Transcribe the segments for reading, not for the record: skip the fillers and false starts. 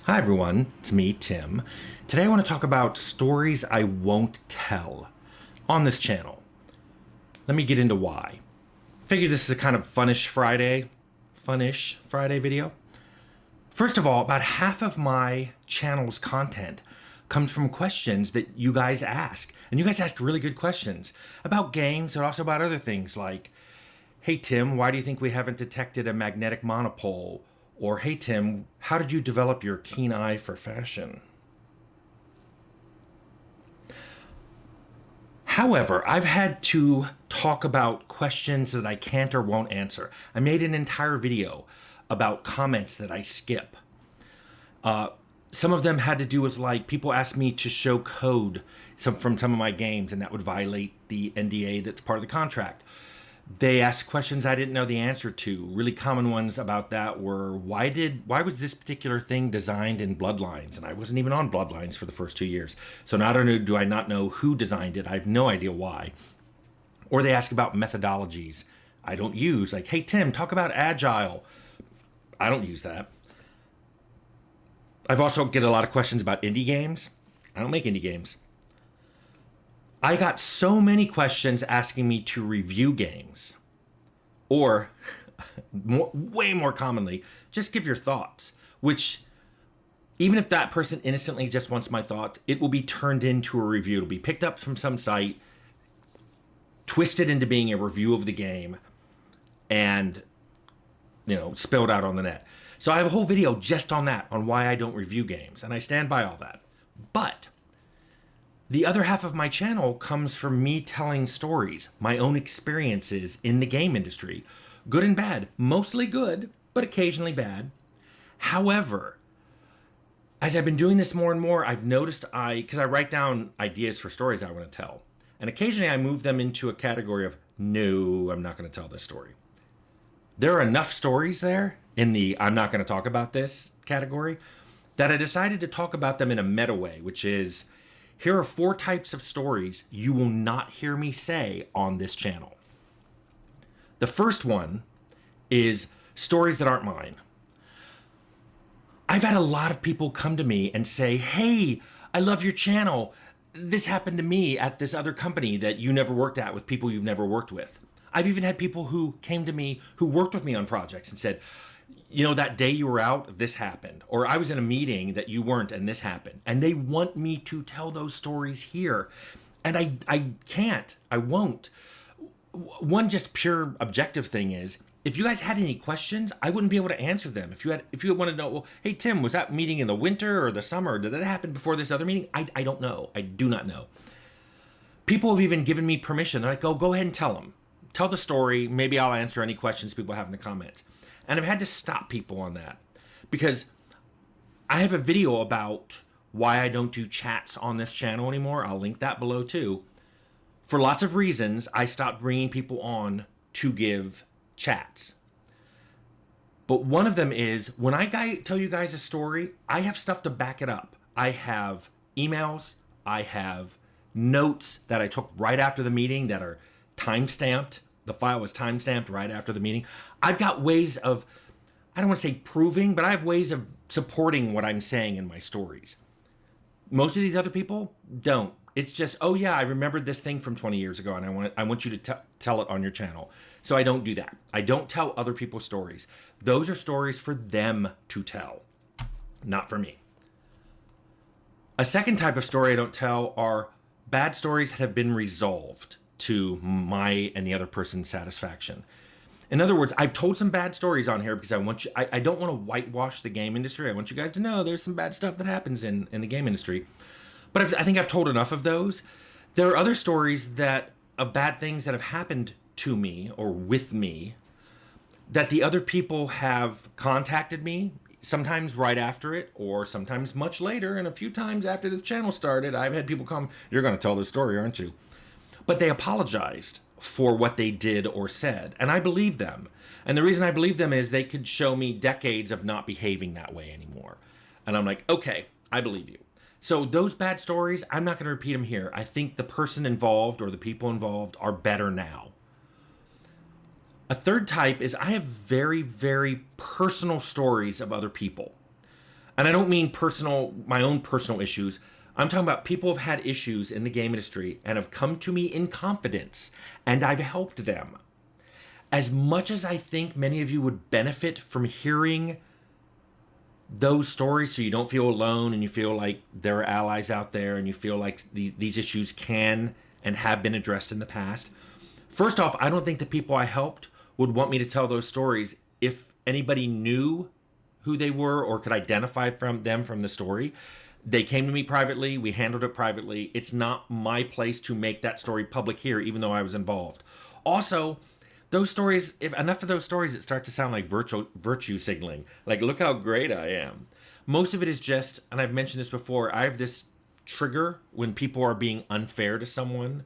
Hi everyone, it's me, Tim. Today I want to talk about stories I won't tell on this channel. Let me get into why. Figure this is a kind of funish Friday video. First of all, about half of my channel's content comes from questions that you guys ask. And you guys ask really good questions about games, but also about other things like, hey Tim, why do you think we haven't detected a magnetic monopole? Or, hey Tim, how did you develop your keen eye for fashion? However, I've had to talk about questions that I can't or won't answer. I made an entire video about comments that I skip. Some of them had to do with, like, people asked me to show code from some of my games, and that would violate the NDA that's part of the contract. They asked questions I didn't know the answer to. Really common ones about that were, why was this particular thing designed in Bloodlines? And I wasn't even on Bloodlines for the first 2 years. So not only do I not know who designed it, I have no idea why. Or they ask about methodologies I don't use. Like, hey Tim, talk about Agile. I don't use that. I've also get a lot of questions about indie games. I don't make indie games. I got so many questions asking me to review games. Or, way more commonly, just give your thoughts. Which, even if that person innocently just wants my thoughts, it will be turned into a review. It'll be picked up from some site, twisted into being a review of the game, and, spilled out on the net. So I have a whole video just on that, on why I don't review games. And I stand by all that. But the other half of my channel comes from me telling stories, my own experiences in the game industry. Good and bad. Mostly good, but occasionally bad. However, as I've been doing this more and more, I've noticed because I write down ideas for stories I want to tell. And occasionally I move them into a category of, no, I'm not going to tell this story. There are enough stories there in the I'm not going to talk about this category that I decided to talk about them in a meta way, which is, here are 4 types of stories you will not hear me say on this channel. The first one is stories that aren't mine. I've had a lot of people come to me and say, hey, I love your channel. This happened to me at this other company that you never worked at with people you've never worked with. I've even had people who came to me who worked with me on projects and said, that day you were out, this happened. Or I was in a meeting that you weren't and this happened. And they want me to tell those stories here. And I can't. I won't. One just pure objective thing is, if you guys had any questions, I wouldn't be able to answer them. If you wanted to know, well, hey Tim, was that meeting in the winter or the summer? Did that happen before this other meeting? I don't know. I do not know. People have even given me permission. They're like, go ahead and tell them. Tell the story. Maybe I'll answer any questions people have in the comments. And I've had to stop people on that because I have a video about why I don't do chats on this channel anymore. I'll link that below too. For lots of reasons, I stopped bringing people on to give chats. But one of them is, when I tell you guys a story, I have stuff to back it up. I have emails, I have notes that I took right after the meeting that are timestamped. The file was timestamped right after the meeting. I've got ways of, I don't want to say proving, but I have ways of supporting what I'm saying in my stories. Most of these other people don't. It's just, oh yeah, I remembered this thing from 20 years ago and I want you to tell it on your channel. So I don't do that. I don't tell other people's stories. Those are stories for them to tell, not for me. A second type of story I don't tell are bad stories that have been resolved to my and the other person's satisfaction. In other words, I've told some bad stories on here because I don't want to whitewash the game industry. I want you guys to know there's some bad stuff that happens in the game industry. But I think I've told enough of those. There are other stories of bad things that have happened to me or with me that the other people have contacted me, sometimes right after it or sometimes much later. And a few times after this channel started, I've had people come, you're going to tell this story, aren't you? But they apologized for what they did or said. And I believe them. And the reason I believe them is they could show me decades of not behaving that way anymore. And I'm like, okay, I believe you. So those bad stories, I'm not going to repeat them here. I think the person involved or the people involved are better now. A third type is I have very, very personal stories of other people. And I don't mean my own personal issues. I'm talking about people have had issues in the game industry and have come to me in confidence, and I've helped them. As much as I think many of you would benefit from hearing those stories so you don't feel alone and you feel like there are allies out there and you feel like these issues can and have been addressed in the past. First off, I don't think the people I helped would want me to tell those stories if anybody knew who they were or could identify from the story. They came to me privately. We handled it privately. It's not my place to make that story public here, even though I was involved. Also, those stories, if enough of those stories, it starts to sound like virtue signaling. Like, look how great I am. Most of it is just, and I've mentioned this before, I have this trigger when people are being unfair to someone.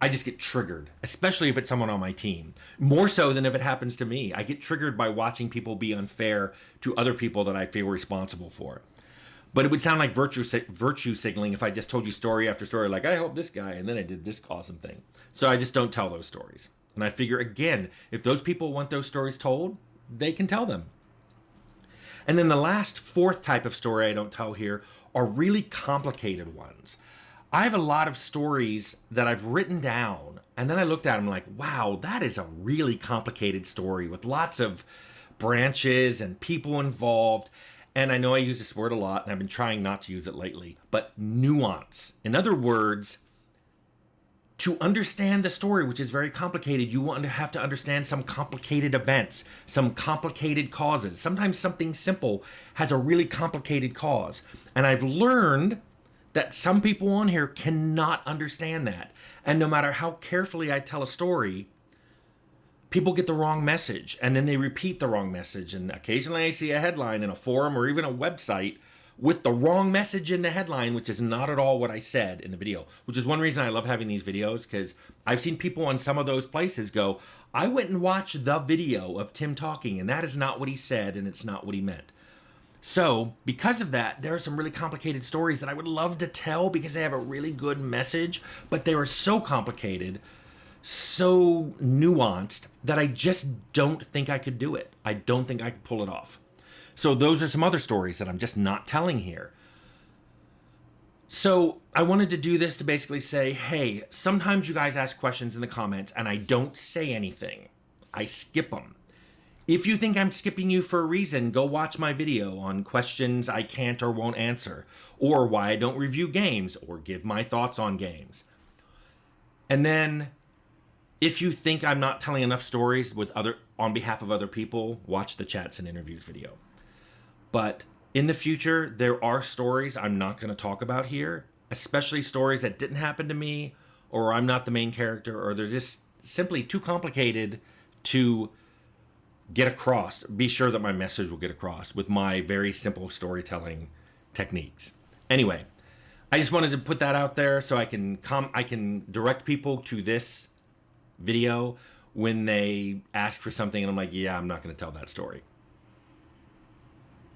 I just get triggered, especially if it's someone on my team. More so than if it happens to me. I get triggered by watching people be unfair to other people that I feel responsible for. But it would sound like virtue signaling if I just told you story after story, like, I helped this guy, and then I did this awesome thing. So I just don't tell those stories. And I figure, again, if those people want those stories told, they can tell them. And then the last, fourth type of story I don't tell here are really complicated ones. I have a lot of stories that I've written down, and then I looked at them like, wow, that is a really complicated story with lots of branches and people involved. And I know I use this word a lot, and I've been trying not to use it lately, but nuance. In other words, to understand the story, which is very complicated, you want to have to understand some complicated events, some complicated causes. Sometimes something simple has a really complicated cause. And I've learned that some people on here cannot understand that. And no matter how carefully I tell a story, people get the wrong message, and then they repeat the wrong message. And occasionally I see a headline in a forum or even a website with the wrong message in the headline, which is not at all what I said in the video, which is one reason I love having these videos, because I've seen people on some of those places go, I went and watched the video of Tim talking, and that is not what he said, and it's not what he meant. So because of that, there are some really complicated stories that I would love to tell because they have a really good message, but they are so complicated, so nuanced, that I just don't think I could do it. I don't think I could pull it off. So those are some other stories that I'm just not telling here. So I wanted to do this to basically say, hey, sometimes you guys ask questions in the comments and I don't say anything. I skip them. If you think I'm skipping you for a reason, go watch my video on questions I can't or won't answer, or why I don't review games or give my thoughts on games. And then if you think I'm not telling enough stories on behalf of other people, watch the chats and interviews video. But in the future, there are stories I'm not going to talk about here, especially stories that didn't happen to me, or I'm not the main character, or they're just simply too complicated to get across. Be sure that my message will get across with my very simple storytelling techniques. Anyway, I just wanted to put that out there so I can direct people to this video when they ask for something and I'm like, yeah, I'm not going to tell that story.